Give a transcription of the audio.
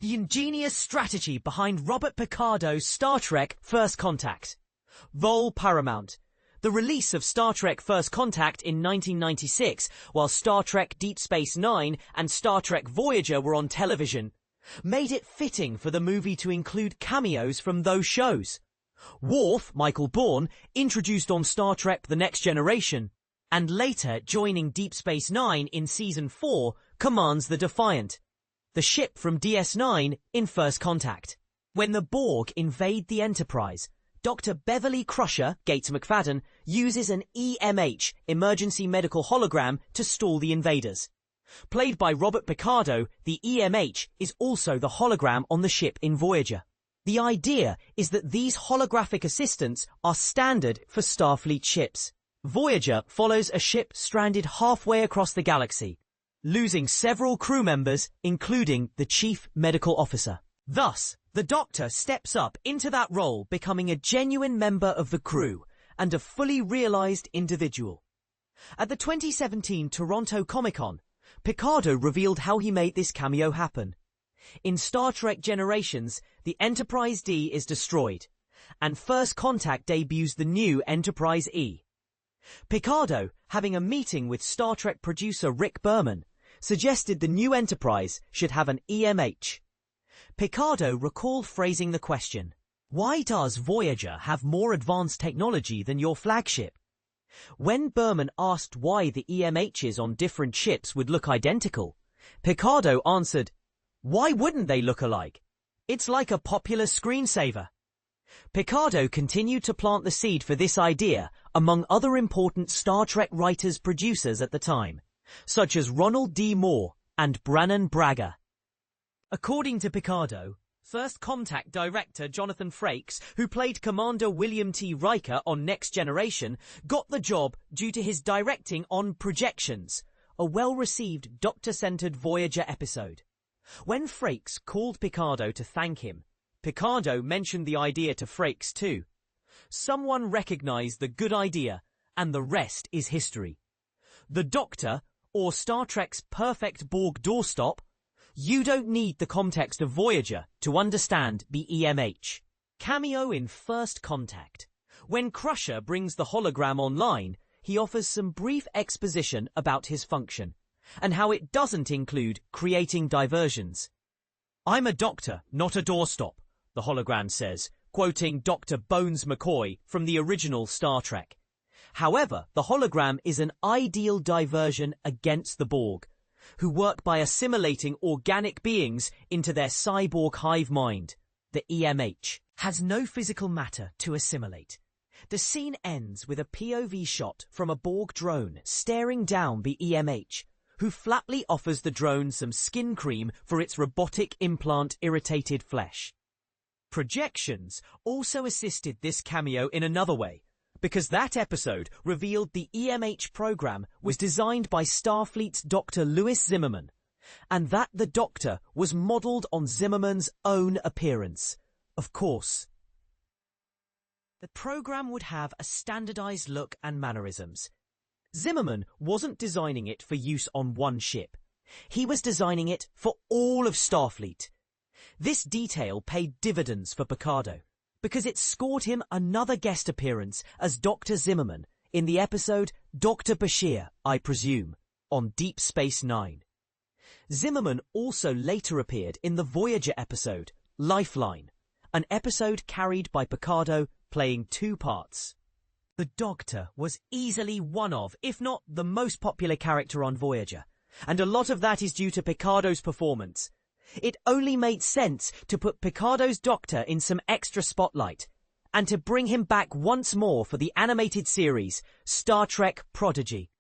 The ingenious strategy behind Robert Picardo's Star Trek First Contact. Vol Paramount. The release of Star Trek First Contact in 1996, while Star Trek Deep Space Nine and Star Trek Voyager were on television, made it fitting for the movie to include cameos from those shows. Worf, Michael Bourne, introduced on Star Trek The Next Generation, and later joining Deep Space Nine in Season 4, commands the Defiant, the ship from DS9 in First Contact. When the Borg invade the Enterprise, Dr. Beverly Crusher, Gates McFadden, uses an E.M.H, emergency medical hologram, to stall the invaders. Played by Robert Picardo, the E.M.H is also the hologram on the ship in Voyager. The idea is that these holographic assistants are standard for Starfleet ships. Voyager follows a ship stranded halfway across the galaxy, losing several crew members, including the chief medical officer. Thus, the Doctor steps up into that role, becoming a genuine member of the crew and a fully realized individual. At the 2017 Toronto Comic-Con, Picardo revealed how he made this cameo happen. In Star Trek Generations, the Enterprise D is destroyed, and First Contact debuts the new Enterprise E. Picardo, having a meeting with Star Trek producer Rick Berman, suggested the new Enterprise should have an E.M.H. Picardo recalled phrasing the question, "Why does Voyager have more advanced technology than your flagship?" When Berman asked why the E.M.Hs on different ships would look identical, Picardo answered, "Why wouldn't they look alike? It's like a popular screensaver." Picardo continued to plant the seed for this idea among other important Star Trek writers-producers at the time, such as Ronald D. Moore and Brannon Braga. According to Picardo, First Contact director Jonathan Frakes, who played Commander William T. Riker on Next Generation, got the job due to his directing on Projections, a well-received Doctor-centered Voyager episode. When Frakes called Picardo to thank him, Picardo mentioned the idea to Frakes too. Someone recognized the good idea, and the rest is history. The Doctor, or Star Trek's perfect Borg doorstop, you don't need the context of Voyager to understand the E.M.H. Cameo in First Contact. When Crusher brings the hologram online, he offers some brief exposition about his function, and how it doesn't include creating diversions. "I'm a doctor, not a doorstop," the hologram says, quoting Dr. Bones McCoy from the original Star Trek. However, the hologram is an ideal diversion against the Borg, who work by assimilating organic beings into their cyborg hive mind. The E.M.H. has no physical matter to assimilate. The scene ends with a POV shot from a Borg drone staring down the E.M.H, who flatly offers the drone some skin cream for its robotic implant irritated flesh. Projections also assisted this cameo in another way, because that episode revealed the E.M.H program was designed by Starfleet's Dr. Louis Zimmerman, and that the Doctor was modelled on Zimmerman's own appearance. Of course, the program would have a standardized look and mannerisms. Zimmerman wasn't designing it for use on one ship. He was designing it for all of Starfleet. This detail paid dividends for Picardo, because it scored him another guest appearance as Dr. Zimmerman in the episode Dr. Bashir, I Presume, on Deep Space Nine. Zimmerman also later appeared in the Voyager episode Lifeline, an episode carried by Picardo playing two parts. The Doctor was easily one of, if not the most popular character on Voyager, and a lot of that is due to Picardo's performance. It only made sense to put Picardo's Doctor in some extra spotlight, and to bring him back once more for the animated series Star Trek Prodigy.